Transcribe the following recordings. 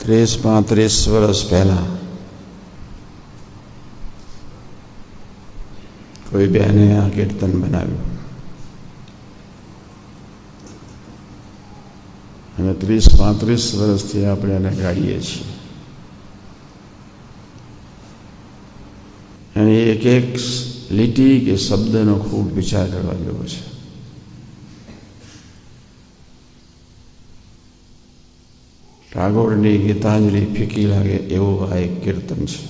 30-35 વર્ષ પહેલા કોઈ બહેને આ કીર્તન બનાવ્યું અને 30-35 વર્ષથી આપણે એને ગાઈએ છીએ. અને એક એક લીટી કે શબ્દનો ખૂબ વિચાર કરવા જેવો છે. ટાગોરની ગીતાંજલિ ફીકી લાગે એવું આ એક કીર્તન છે.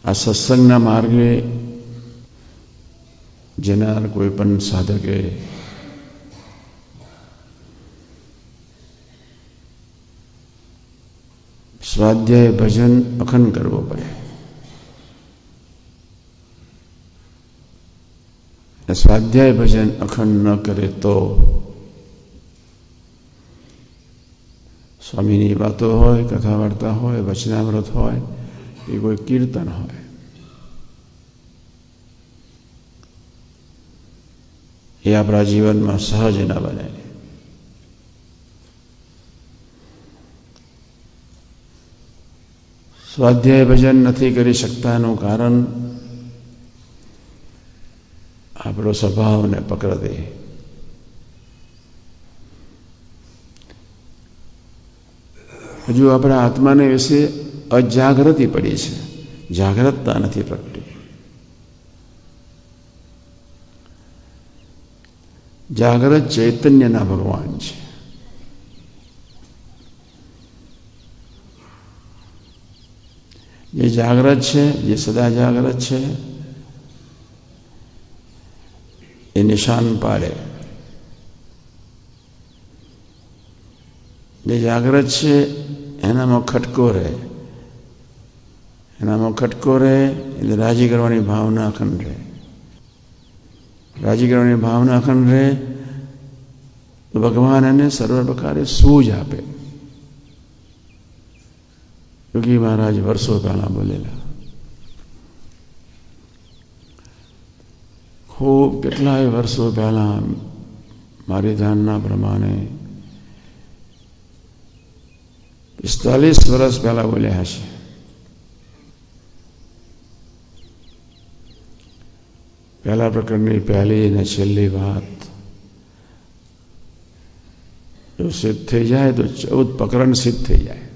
આ સત્સંગના માર્ગે જેના કોઈ પણ સાધકે સ્વાધ્યાય ભજન અખંડ કરવો પડે. સ્વાધ્યાય ભજન અખંડ ન કરે તો સ્વામીની વાતો હોય, કથા વાર્તા હોય, વચનામૃત હોય કે કોઈ કીર્તન હોય, એ આપણા જીવનમાં સહજ ન બને. સ્વાધ્યાય ભજન નથી કરી શકતાનું કારણ આપણો સ્વભાવને પકડ દે. હજુ આપણા આત્માને વિશે અજાગૃતિ પડી છે, જાગૃતતા નથી પ્રગટી. જાગૃત ચૈતન્યના ભગવાન છે. જે જાગૃત છે, જે સદા જાગૃત છે, એ નિશાન પાડે. જે જાગૃત છે એનામાં ખટકો રહે, એનામાં ખટકો રહે એટલે રાજી કરવાની ભાવના અખંડ રહે. રાજી કરવાની ભાવના અખંડ રહે તો ભગવાન એને સર્વ પ્રકારે સૂઝ આપે. યોગી મહારાજ વર્ષો પહેલા બોલેલા, ખૂબ કેટલાય વર્ષો પહેલા મારી ધારણા પ્રમાણે 45 વર્ષ પહેલા બોલ્યા હશે. પહેલા પ્રકરણની પહેલી અને છેલ્લી વાત જો સિદ્ધ થઈ જાય તો 14 પ્રકરણ સિદ્ધ થઈ જાય.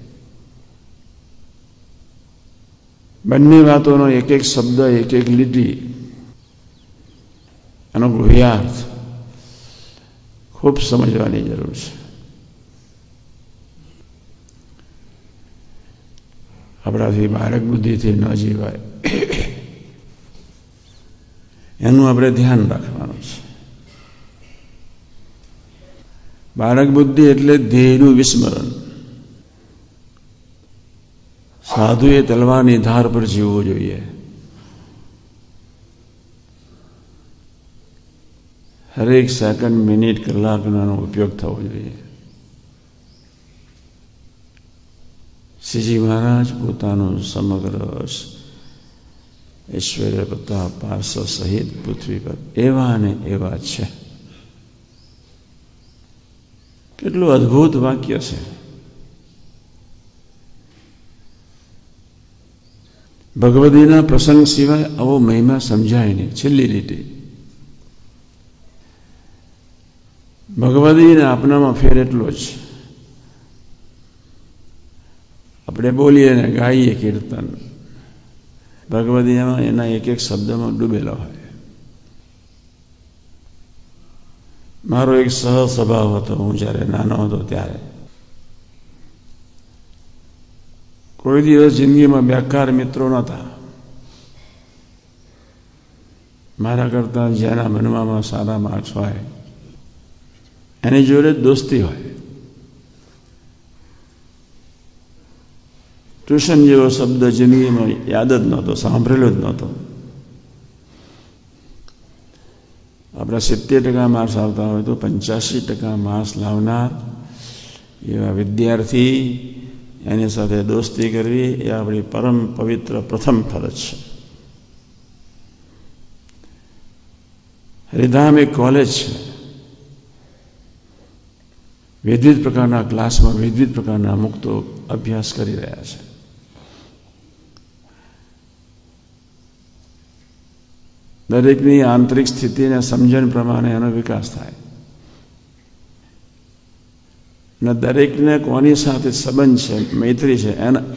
બંને વાતોનો એક એક શબ્દ, એક એક લીટી, એનો ગૃહ્યાર્થ ખૂબ સમજવાની જરૂર છે. આપણાથી બાળક બુદ્ધિથી ન જીવાય એનું આપણે ધ્યાન રાખવાનું છે. બાળક બુદ્ધિ એટલે ધ્યેયનું વિસ્મરણ. સાધુએ તલવારની ધાર પર જીવવું જોઈએ. હરેક સેકન્ડ, મિનિટ, કલાકનો ઉપયોગ થવો જોઈએ. શ્રીજી મહારાજ પોતાનું સમગ્ર ઐશ્વર્ય પ્રતાપ પાર્ષદ સહિત પૃથ્વી પર એવા ને એવા છે. કેટલું અદ્ભુત વાક્ય છે. ભગવદીના પ્રસંગ સિવાય આવો મહિમા સમજાય નહીં. છેલ્લી લીટી, ભગવદીને આપનામાં ફેર એટલો જ. આપણે બોલીએ ને ગાઈએ કીર્તન, ભગવદીમાં એના એક એક શબ્દમાં ડૂબેલો હોય. મારો એક સહ સ્વભાવ હતો, હું જ્યારે નાનો હતો ત્યારે કોઈ દિવસ જિંદગીમાં બેકાર મિત્રો નહોતા. મારા કરતા જેના બનવામાં સારા માર્ક્સ હોય એની જોડે દોસ્તી હોય. ટ્યુશન જેવો શબ્દ જિંદગીમાં યાદ જ નહોતો, સાંભળેલો જ નહોતો. આપણા 70% માર્ક્સ આવતા હોય તો 85% માર્ક્સ લાવનાર એવા વિદ્યાર્થી એની સાથે દોસ્તી કરવી એ આપણી પરમ પવિત્ર પ્રથમ ફરજ છે. હરિધામ એક કોલેજ છે. વિવિધ પ્રકારના ક્લાસમાં વિવિધ પ્રકારના મુક્તો અભ્યાસ કરી રહ્યા છે. દરેકની આંતરિક સ્થિતિ અને સમજણ પ્રમાણે એનો વિકાસ થાય અને દરેકને કોની સાથે સંબંધ છે, મૈત્રી છે,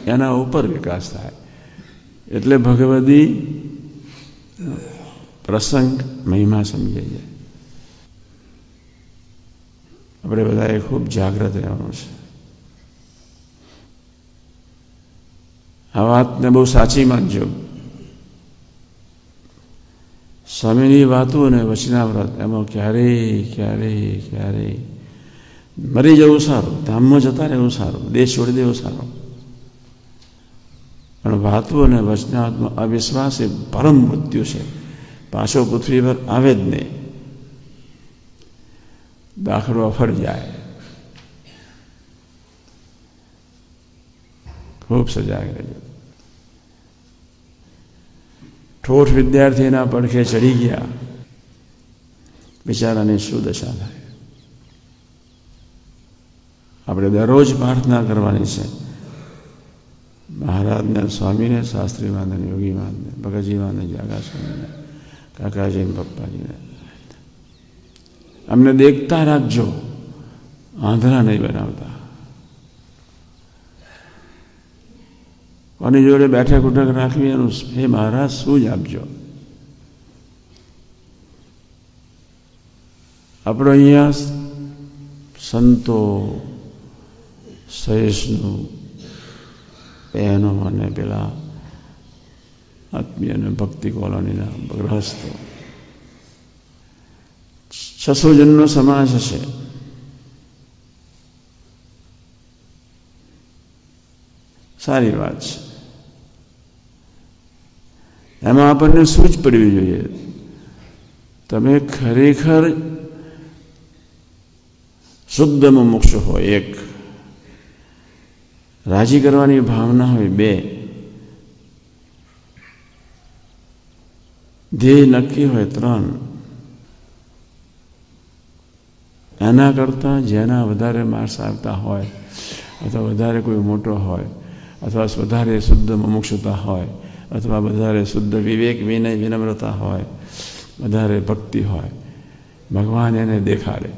એના ઉપર વિકાસ થાય. એટલે ભગવદી પ્રસંગ મહિમા સમજાઈ જાય. આપણે બધાએ ખૂબ જાગ્રત રહેવાનું છે. આ વાતને બહુ સાચી માનજો. સ્વામીની વાતો અને વચનાવ્રત એમાં ક્યારેય મરી જવું સારું, ધામમાં જતા રહેવું સારું, દેશ છોડી દેવું સારું. પણ વાતો અને વચનાવ્રતમાં અવિશ્વાસ એ પરમ મૃત્યુ છે. પાછો પૃથ્વી પર આવે જ નહીં. દાખલો અફર જાય. ખૂબ સજાગ રહેજો. ઠોઠ વિદ્યાર્થીના પડખે ચડી ગયા, બિચારાની શું દશા થાય. આપણે દરરોજ પ્રાર્થના કરવાની છે. મહારાજને, સ્વામીને, શાસ્ત્રી મહારાજને, યોગી મહારાજને, ભગતજી મહારાજને, જાગા સ્વામીને, કાકાજીને, પપ્પાજીને, અમને દેખતા રાખજો, આંધળા નહીં બનાવતા. કોની જોડે બેઠક ઉઠક રાખવી એનું હે મહારાજ શું જ આપજો. આપણો અહીંયા સંતો, સહિષ્ણુ, બહેનો અને પેલા આત્મીય અને ભક્તિ કોલોનીના ગ્રહસ્થો 600 જણનો સમાજ હશે. સારી વાત છે. એમાં આપણને શું જ પડવી જોઈએ? તમે ખરેખર શુદ્ધ મુમુક્ષુ હોય, 1, રાજી કરવાની ભાવના હોય, 2, ધ્યેય નક્કી હોય, 3, એના કરતાં જેના વધારે માર્ક્સ આવતા હોય અથવા વધારે કોઈ મોટો હોય અથવા વધારે શુદ્ધ મુમુક્ષુતા હોય અથવા વધારે શુદ્ધ વિવેક, વિનય, વિનમ્રતા હોય, વધારે ભક્તિ હોય, ભગવાન એને દેખાડે.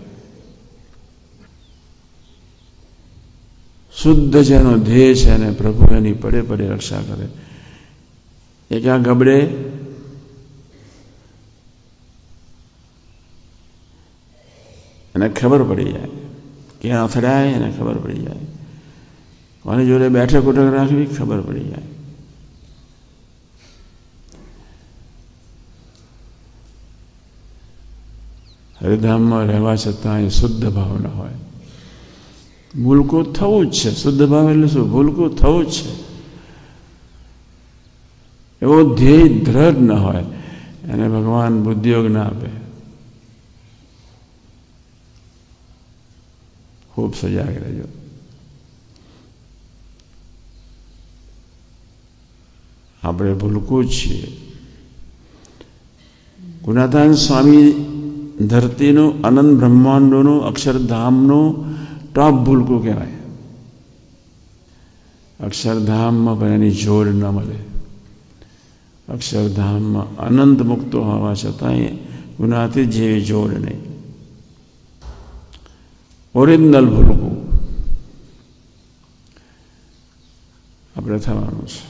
શુદ્ધ જેનો ધ્યેય છે અને પ્રભુ એની પડે પડે રક્ષા કરે. એ ક્યાં ગબડે? એને ખબર પડી જાય. ક્યાં અથડાય એને ખબર પડી જાય. કોની જોડે બેઠક ઉઠક રાખવી ખબર પડી જાય. હરિધામમાં રહેવા છતાં એ શુદ્ધ ભાવના હોય. ભૂલકું થવું જ છે. શુદ્ધ ભાવ એટલે શું? ભૂલકું થવું જ છે. એવો ધ્યેય દ્રઢ ન હોય એને ભગવાન બુદ્ધિયોગ ના આપે. ખૂબ સજાગ રહેજો. આપણે ભૂલકું જ છીએ. ગુણાતાન સ્વામી ધરતીનું, અનંત બ્રહ્માંડોનું, અક્ષરધામનું ટોપ ભૂલકું કહેવાય. અક્ષરધામમાં પણ એની જોડ ન મળે. અક્ષરધામમાં અનંત મુક્તો હોવા છતાંય ગુણાતીત જેવી જોડ નહીં. ઓરિજિનલ ભૂલકું આપણે થવાનું છે.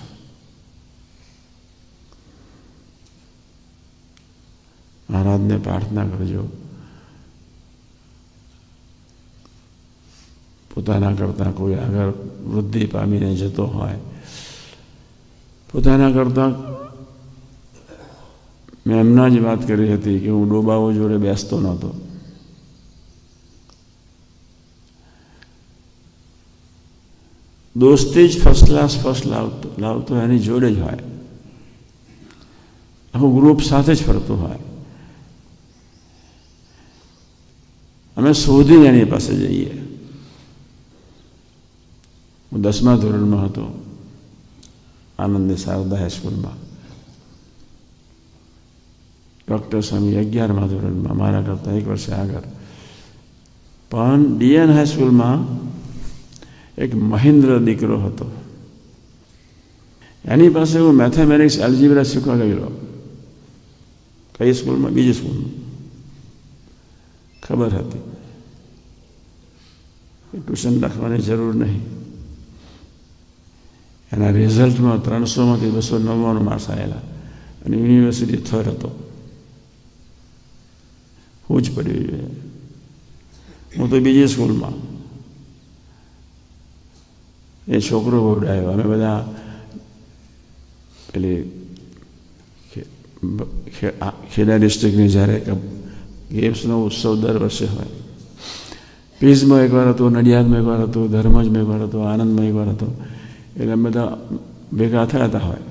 મહારાજને પ્રાર્થના કરજો, પોતાના કરતાં કોઈ આગળ વૃદ્ધિ પામીને જતો હોય, પોતાના કરતાં મેં એમના જ વાત કરી હતી કે હું ડોબાઓ જોડે બેસતો નહોતો. દોસ્તી જ ફર્સ્ટ ક્લાસ લાવતો એની જોડે જ હોય. આખું ગ્રુપ સાથે જ ફરતું હોય. અમે શોધીને એની પાસે જઈએ. હું 10મા ધોરણમાં હતો, આનંદી શારદા હાઈસ્કૂલમાં. ડૉક્ટર સ્વામી 11મા ધોરણમાં, મારા કરતાં 1 વર્ષે આગળ. પણ ડીએન હાઈસ્કૂલમાં એક મહેન્દ્ર દીકરો હતો. એની પાસે હું મેથેમેટિક્સ એલ્જીબ્રા શીખવા ગયેલો. કઈ સ્કૂલમાં? બીજી સ્કૂલમાં. ખબર હતી ટ્યુશન રાખવાની જરૂર નહીં. એના રિઝલ્ટમાં 300માંથી 299 માર્ક્સ આવેલા અને યુનિવર્સિટી થર્ડ હતો. હું જ પડ્યું જોઈએ. હું તો બીજી સ્કૂલમાં. એ છોકરો બહુ ડાયો. અમે બધા પેલી ખેડા ડિસ્ટ્રિક્ટની જ્યારે ગેમ્સનો ઉત્સવ દર વર્ષે હોય, પીઝમાં એકવાર હતો, નડિયાદમાં એકવાર હતો, ધર્મજમાં એકવાર હતો, આનંદમાં એકવાર હતો. એટલે અમે બધા ભેગા થયા હોય.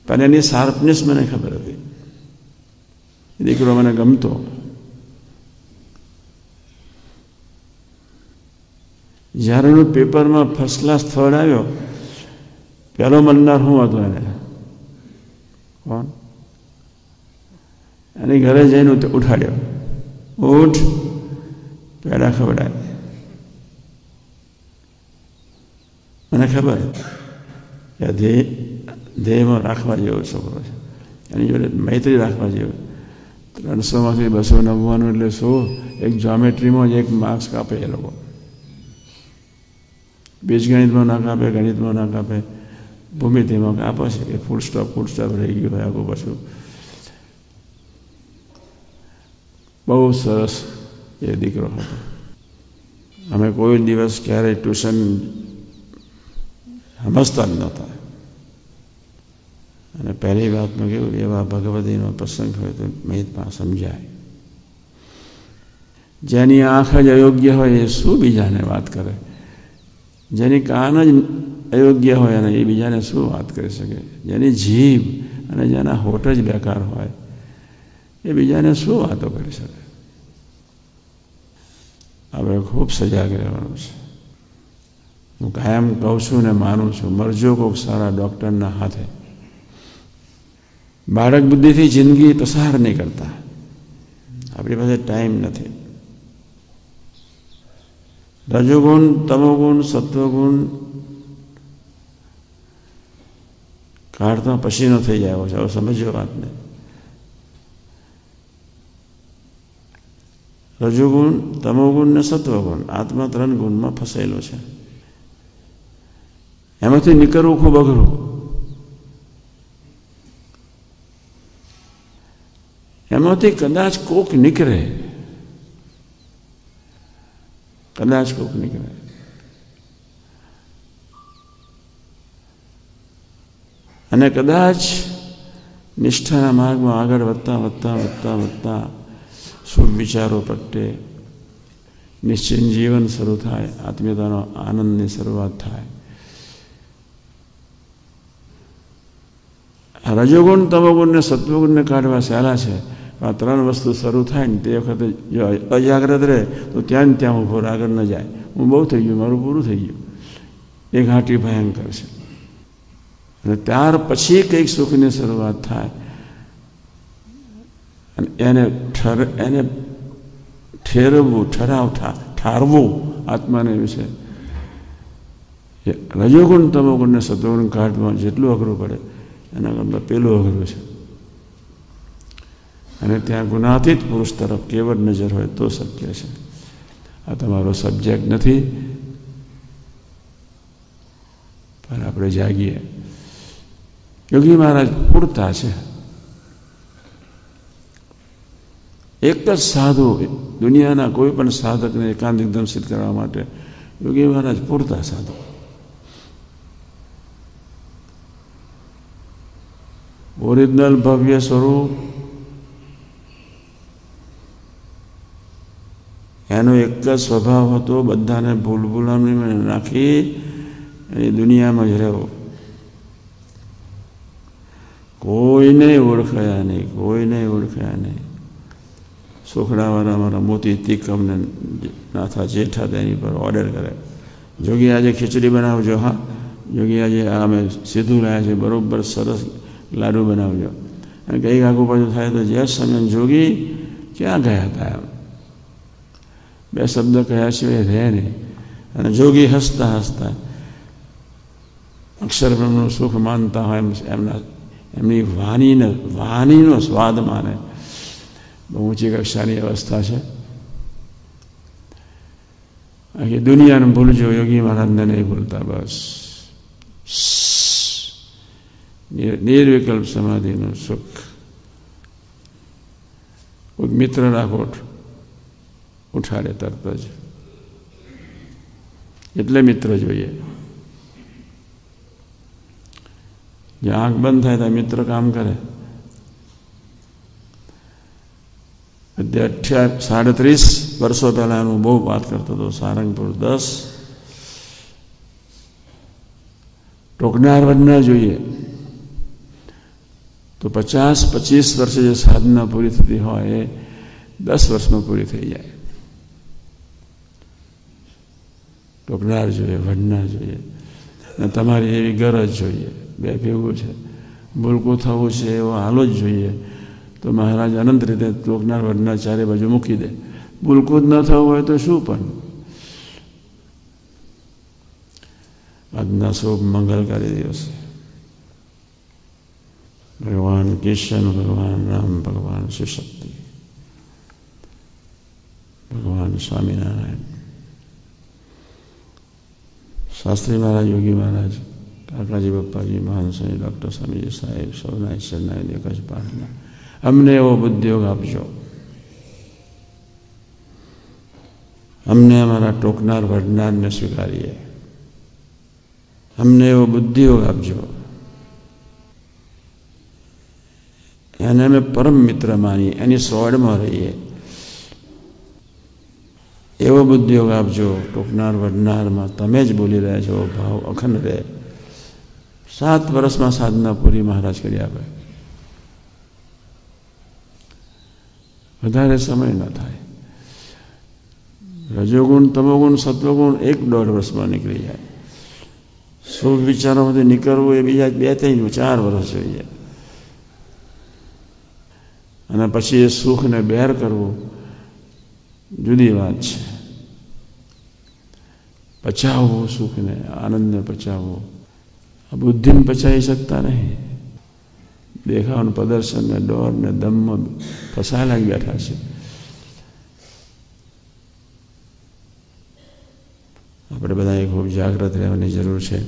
પણ એની શાર્પનેસ મને ખબર હતી. દીકરો મને ગમતો. જ્યારે એનું પેપરમાં ફર્સ્ટ ક્લાસ થર્ડ આવ્યો, પહેલો મળનાર હું હતો એને. કોણ? એની ઘરે જઈને ઉઠાડ્યો. ઉઠ, પેડા ખવડાય. મને ખબર કે ધ્યેયમાં રાખવા જેવો છોકરો છે. એની જોડે મૈત્રી રાખવા જેવો. 300માંથી 299 એટલે શું? એક જ્યોમેટ્રીમાં જ એક માર્ક્સ કાપે એ લોકો. બીજગણિતમાં ના કાપે, ગણિતમાં ના કાપે, ભૂમિતિમાં કાપે છે કે ફૂલ સ્ટોપ રહી ગયું હોય આગળ પાછું. બહુ સરસ એ દીકરો હતો. અમે કોઈ દિવસ ક્યારેય ટ્યુશન સમજતા જ નહોતા. અને પહેલી વાતમાં કેવું, એવા ભગવતીનો પ્રસંગ હોય તો મહિતમાં સમજાય. જેની આંખ જ અયોગ્ય હોય એ શું બીજાને વાત કરે? જેની કાન જ અયોગ્ય હોય અને એ બીજાને શું વાત કરી શકે? જેની જીભ અને જેના હોઠ જ બેકાર હોય એ બીજાને શું વાતો કરી શકે? આપણે ખૂબ સજાગ રહેવાનું છે. હું કાયમ કહું છું ને માનું છું, મરજો કોઈક સારા ડૉક્ટરના હાથે. બાળક બુદ્ધિથી જિંદગી પસાર નહીં કરતા. આપણી પાસે ટાઈમ નથી. રજોગુણ, તમોગુણ, સત્વગુણ કાઢતા પસીનો થઈ જાય છે. હવે સમજો વાતને. રજોગુણ, તમોગુણ ને સત્વગુણ, આત્મા 3 ગુણમાં ફસાયેલો છે. એમાંથી નીકળવું ખૂબ અઘરું. એમાંથી કદાચ કોક નીકળે. અને કદાચ નિષ્ઠાના માર્ગમાં આગળ વધતા શુભ વિચારો પ્રગટે, નિશ્ચિત જીવન શરૂ થાય, આત્મીયતાનો આનંદની શરૂઆત થાય. રજોગુણ, તમોગુણ ને સત્વગુણને કાઢવા સહેલા છે. આ 3 વસ્તુ શરૂ થાય ને તે વખતે જો અજાગ્રત રહે તો ત્યાં ઊભો આગળ ન જાય. હું બહુ થઈ ગયું, મારું પૂરું થઈ ગયું. એ ઘાટી ભયંકર છે. અને ત્યાર પછી કંઈક સુખની શરૂઆત થાય અને એને ઠેરવવું, ઠારવું આત્માને વિશે. રજોગુણ, તમોગુણ ને સત્વગુણ કાઢવા જેટલું અઘરું પડે એના કરતાં પેલું અઘરું છે. અને ત્યાં ગુણાતીત પુરુષ તરફ કેવળ નજર હોય તો શક્ય છે. આ તમારો સબ્જેક્ટ નથી, પણ આપણે જાગીએ. યોગી મહારાજ પૂરતા છે. એક જ સાધુ દુનિયાના કોઈ પણ સાધકને એકાંત એકદમ સિદ્ધ કરવા માટે યોગી મહારાજ પૂરતા સાધુ. ઓરિજિનલ ભવ્ય સ્વરૂપ એનો એક જ સ્વભાવ હતો, બધાને ભૂલભુલામણીમાં નાખી એ દુનિયામાં જ રહેવો. કોઈને ઓળખાયા નહીં. સોખડાવાળા અમારા મોતી તીકમને નાથા જેઠા તેની પર ઓર્ડર કરે, જોગી આજે ખીચડી બનાવજો. હા જોગી આજે આ અમે સીધું લાયા છે, બરોબર સરસ લાડુ બનાવજો. અને કંઈક આગું પાછું થાય તો જે સમય જોગી ક્યાં ગયા હતા, બે શબ્દ કહ્યા સિવાય રહે નહીં. અને જોગી હસતા હસતા અક્ષર બ્રહ્મનું સુખ માનતા હોય એમની વાણીનો સ્વાદ માને. બહુ ઊંચી કક્ષાની અવસ્થા છે. આખી દુનિયાને ભૂલજો, યોગી મહારાજને નહીં ભૂલતા. બસ નિર્વિકલ્પ સમાધિનું સુખ. કોઈ મિત્ર રાખો, ઉઠાડે તરત જ. એટલે મિત્ર જોઈએ. જે આંખ બંધ થાય ત્યાં મિત્ર કામ કરે. 37 વર્ષો પહેલા હું બહુ વાત કરતો હતો. સારંગપુર 10 ટોકનાર વડનાર જોઈએ તો 50-25 વર્ષે જે સાધના પૂરી થતી હોય એ 10 વર્ષમાં પૂરી થઈ જાય. ટોકનાર જોઈએ, વડનાર જોઈએ. અને તમારી એવી ગરજ જોઈએ. બે ભેગું છે. ભૂલકું થવું છે એવો હાલો જ જોઈએ. તો મહારાજ અનંત રીતે ટોકનાર વડનાર ચારે બાજુ મૂકી દે. ભૂલકું જ ન થવું હોય તો શું પણ. આજના શુભ મંગલકારી દિવસે ભગવાન કિશન, ભગવાન રામ, ભગવાન શિવશક્તિ, ભગવાન સ્વામિનારાયણ, શાસ્ત્રી મહારાજ, યોગી મહારાજ, કાકાજી બાપાજી, મહાન સ્વામી ડૉક્ટર સ્વામીજી સાહેબ, સૌના ઈશ્વરના એક જ પ્રાર્થના, અમને એવો બુદ્ધિયોગ આપજો. અમને અમારા ટોકનાર વડનારને સ્વીકારીએ. અમને એવો બુદ્ધિયોગ આપજો. એને અમે પરમ મિત્ર માનીએ, એની સોડમાં રહીએ. એવો બુદ્ધિયોગ આપજો. ટોકનાર વડનારમાં તમે જ બોલી રહ્યા છો, ભાવ અખંડ રહે. 7 વર્ષમાં સાધના પૂરી મહારાજ કરી આપે. વધારે સમય ન થાય. રજોગુણ, તમોગુણ, સત્વગુણ 1-1.5 વર્ષમાં નીકળી જાય. શુભ વિચારોમાંથી નીકળવું એ બીજા 2-3-4 વર્ષ જોઈએ. અને પછી એ સુખને બેર કરવું જુદી વાત છે. પચાવવું સુખને, આનંદને પચાવવું. આ બુદ્ધિને પચાવી શકતા નહીં. દેખાવને, પ્રદર્શનને, ડોરને, દમમાં ફસાયેલા બેઠા છે. આપણે બધાએ ખૂબ જાગ્રત રહેવાની જરૂર છે.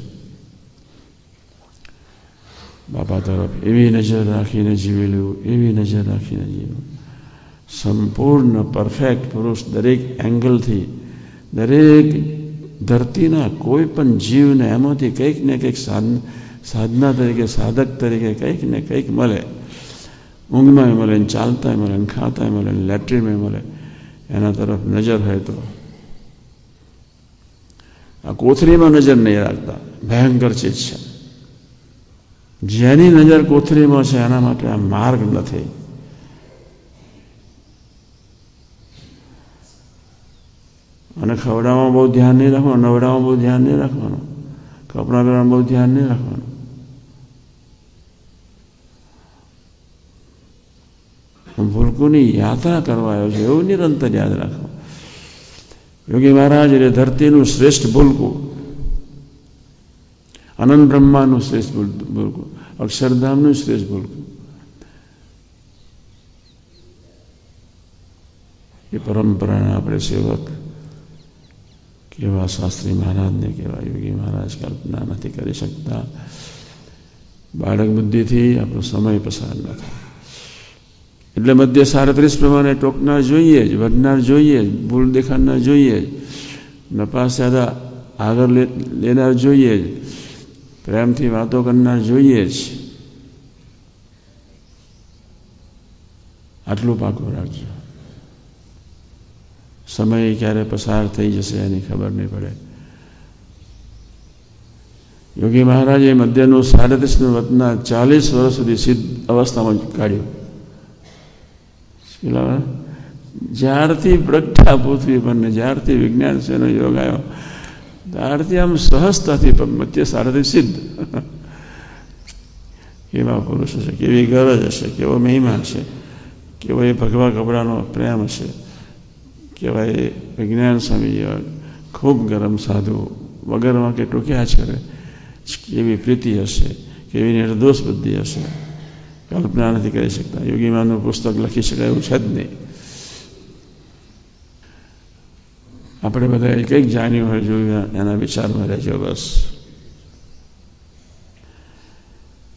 બાપા તરફ એવી નજર રાખીને જીવેલું, એવી નજર રાખીને જીવેલું. સંપૂર્ણ પરફેક્ટ પુરુષ દરેક એંગલથી, દરેક ધરતીના કોઈ પણ જીવને એમાંથી કંઈક ને કંઈક સાધના તરીકે, સાધક તરીકે કંઈક ને કંઈક મળે. ઊંઘમાં મળે, ચાલતા મળે, ખાતા મળે, લેટ્રિનમાં મળે. એના તરફ નજર હોય તો આ કોથળીમાં નજર નહીં રાખતા. ભયંકર ચીજ છે. જેની નજર કોથળીમાં છે એના માટે આ માર્ગ નથી. અને ખવડાવવામાં બહુ ધ્યાન નહીં રાખવાનું, નવડાવવામાં બહુ ધ્યાન નહીં રાખવાનું, કપડાં પહેરવામાં બહુ ધ્યાન નહીં રાખવાનું. ભૂલકુની યાત્રા કરવા આવ્યો છે એવું નિરંતર યાદ રાખો. યોગી મહારાજ એટલે ધરતીનું શ્રેષ્ઠ ભૂલકું, અનંત બ્રહ્માનું શ્રેષ્ઠ ભૂલકું, અક્ષરધામનું શ્રેષ્ઠ ભૂલકું. એ પરંપરાના આપણે સેવક કેવા શાસ્ત્રી મહારાજને, કેવા યોગી મહારાજ કલ્પના નથી કરી શકતા. બાળક બુદ્ધિથી આપણો સમય પસાર ન થાય. એટલે મધ્ય 37 પ્રમાણે ટોકનાર જોઈએ જ, વડનાર જોઈએ જ, ભૂલ દેખાડનાર જોઈએ જ, નપાસ જ્યાદા આગળ લેનાર જોઈએ જ, પ્રેમથી વાતો કરનાર જોઈએ જ. આટલું પાકું રાખજો. સમય ક્યારે પસાર થઈ જશે એની ખબર નહીં પડે. યોગી મહારાજે મધ્યનું 37 વતના 40 વર્ષ સુધી સિદ્ધ અવસ્થામાં કાઢ્યું. જ્યારથી પ્રજ્ઞા પૃથ્વી પરને, જ્યારથી વિજ્ઞાન સેનો યોગ આવ્યો, ત્યારથી આમ સહજતાથી મધ્ય 37 સિદ્ધ. કેવા પુરુષ હશે, કેવી ગરજ હશે, કેવો મહિમા છે, કેવો એ ભગવા કપડાનો પ્રેમ હશે, કહેવાય વિજ્ઞાન સ્વામી જેવા ખૂબ ગરમ સાધુ વગરમાં કે ટોક્યા જ કરે, કેવી પ્રીતિ હશે, કેવી નિર્દોષ બુદ્ધિ હશે, કલ્પના નથી કરી શકતા. યોગીમાનનું પુસ્તક લખી શકાય એવું છે જ નહીં. આપણે બધા એક એક જાણ્યું હોય જોયું એના વિચારમાં રહેજો બસ.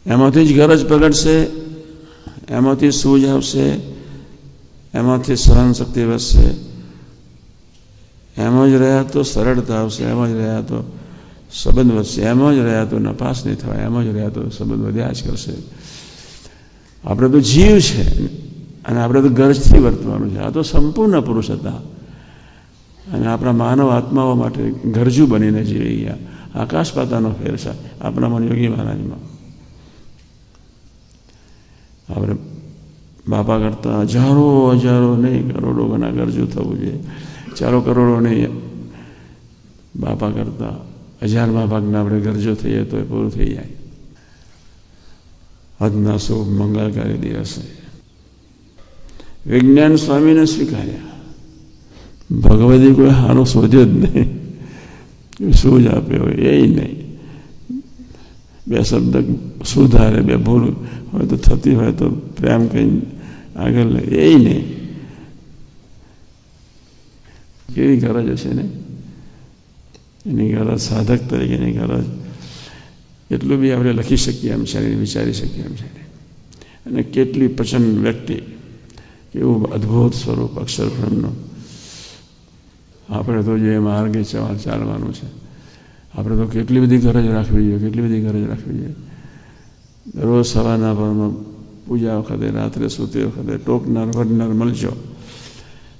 એમાંથી જ ગરજ પ્રગટશે, એમાંથી સૂઝ આવશે, એમાંથી સહન શક્તિ વધશે. એમાં જ રહ્યા તો સરળતા આવશે, એમાં જ રહ્યા તો સંબંધ વધશે, એમાં જ રહ્યા તો નપાસ નહીં થવાય, એમાં જ રહ્યા તો સંબંધ વધ્યા જ કરશે. આપણે તો જીવ છે અને આપણે તો ગરજથી વર્તવાનું છે. આ તો સંપૂર્ણ પુરુષ હતા અને આપણા માનવ આત્માઓ માટે ગરજુ બનીને જીવી ગયા. આકાશ પાતાનો ફેર છે આપણામાં યોગી મહારાજમાં. આપણે બાપા કરતા હજારો નહીં, કરોડો ગણા ગરજુ થવું જોઈએ. ચાલો કરોડો નહીં, બાપા કરતા 1000માં ભાગના આપણે ગરજુ થઈએ તો એ પૂરું થઈ જાય. આજના શુભ મંગળકારી દિવસે વિજ્ઞાન સ્વામીને સ્વીકાર્યા. ભગવદી કોઈ હારો શોધ્યો જ નહીં, શું જ આપ્યો હોય એ નહીં. બે શબ્દ સુધારે, બે ભૂલ હોય તો થતી હોય તો પ્રેમ કઈ આગળ લે એ નહીં. કેવી ગરજ હશે ને એની ગરજ, સાધક તરીકેની ગરજ એટલું બી આપણે લખી શકીએ એમ છે, વિચારી શકીએ એમ છે. અને કેટલી પ્રચંડ વ્યક્તિ, કેવું અદ્ભુત સ્વરૂપ અક્ષર બ્રહ્મનું. આપણે તો જે માર્ગે ચાલવાનું છે, આપણે તો કેટલી બધી ગરજ રાખવી જોઈએ, કેટલી બધી ગરજ રાખવી જોઈએ. રોજ સવારના પરમાં પૂજા વખતે, રાત્રે સૂતી વખતે ટોકનાર વરનાર મળજો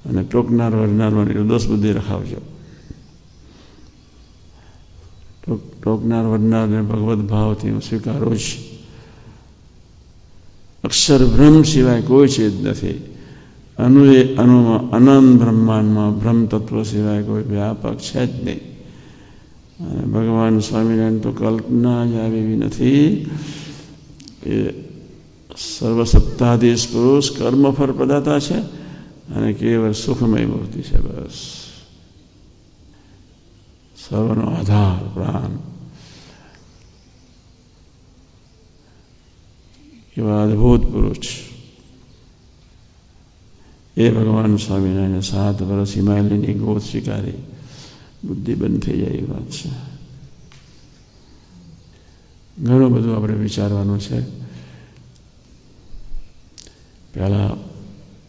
અને ટોકનાર વરનારમાં નિર્દોષ બુદ્ધિ રખાવજો. ટોકનાર વરનારને ભગવત ભાવથી હું સ્વીકારું જ. અક્ષર બ્રહ્મ સિવાય કોઈ ચીજ નથી. અનંત બ્રહ્માંડમાં બ્રહ્મ તત્વ સિવાય કોઈ વ્યાપક છે જ નહીં. અને ભગવાન સ્વામિનારાયણ તો કલ્પના જ આવી એવી નથી. એ સર્વસત્તાધીશ પુરુષ, કર્મફળ પ્રદાતા છે અને કેવળ સુખમય મૂર્તિ છે. બસ સર્વનો આધાર, પ્રાણ. એવા અદ્ભુત પુરુષ એ ભગવાન સ્વામિનારાયણ 7 વર્ષ હિમાલયની ગોદ સ્વીકારી. બુદ્ધિ બંધ થઈ જાય એ વાત છે. ઘણું બધું આપણે વિચારવાનું છે. પહેલા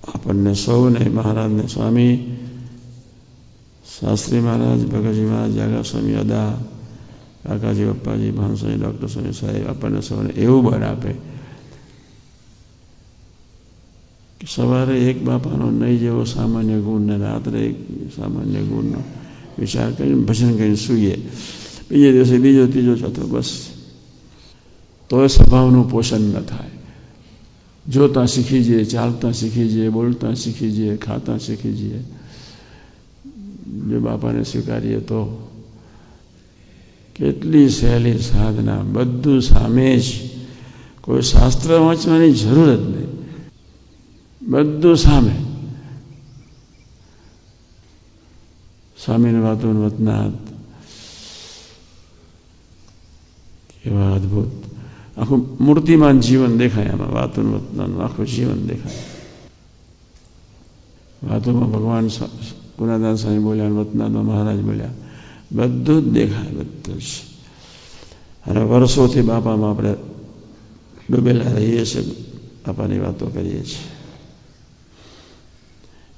આપણને સૌને મહારાજને, સ્વામી શાસ્ત્રી મહારાજ, ભગતજી મહારાજ, જાગા સ્વામી, અદા, કાકાજી, પપ્પાજી, ભાનસ્વામી, ડૉક્ટર સ્વામી સાહેબ આપણને સૌને એવું બળ આપે કે સવારે એક બાપાનો નહીં જેવો સામાન્ય ગુણ ને રાત્રે એક સામાન્ય ગુણનો વિચાર કરીને ભજન કરીને સૂઈએ. બીજે દિવસે બીજો, ત્રીજો, ચોથો, બસ. તો એ સ્વભાવનું પોષણ ન થાય. જોતા શીખી જઈએ, ચાલતા શીખી જઈએ, બોલતા શીખી જઈએ, ખાતા શીખી જઈએ. જો બાપાને સ્વીકારીએ તો કેટલી સહેલી સાધના, બધું સામે જ. કોઈ શાસ્ત્ર વાંચવાની જરૂર જ નહીં, બધું સામે. સ્વામીની વાતો વતનાથ કેવા અદ્ભુત. આખું મૂર્તિમાન જીવન દેખાય આમાં. વાતો વતનાનું આખું જીવન દેખાય. વાતોમાં ભગવાન પુનાદાસ સ્વામી બોલ્યા, વતનાથમાં મહારાજ બોલ્યા, બધું જ દેખાય, બધું જ. અને વર્ષોથી બાપામાં આપણે ડૂબેલા રહીએ છીએ, બાપાની વાતો કરીએ છીએ.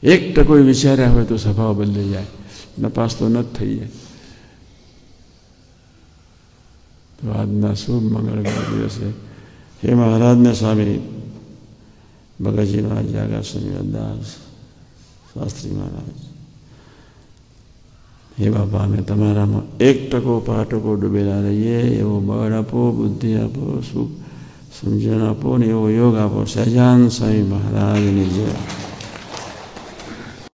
એક ટકો વિચાર્યા હોય તો સ્વભાવ બદલાઈ જાય, નપાસ તો ન જ થઈ જાય. તો આજના શુભ મંગળના દિવસે હે મહારાજને સ્વામી, ભગતજી મહારાજ, જાગા સ્વામી, અદાસ, શાસ્ત્રી મહારાજ, હે બાપા, અમે તમારામાં 1% પાટકો ડૂબેલા રહીએ એવો બળ આપો, બુદ્ધિ આપો, સુખ સમજણ આપો ને એવો યોગ આપો. સહજાન સ્વામી મહારાજની જય.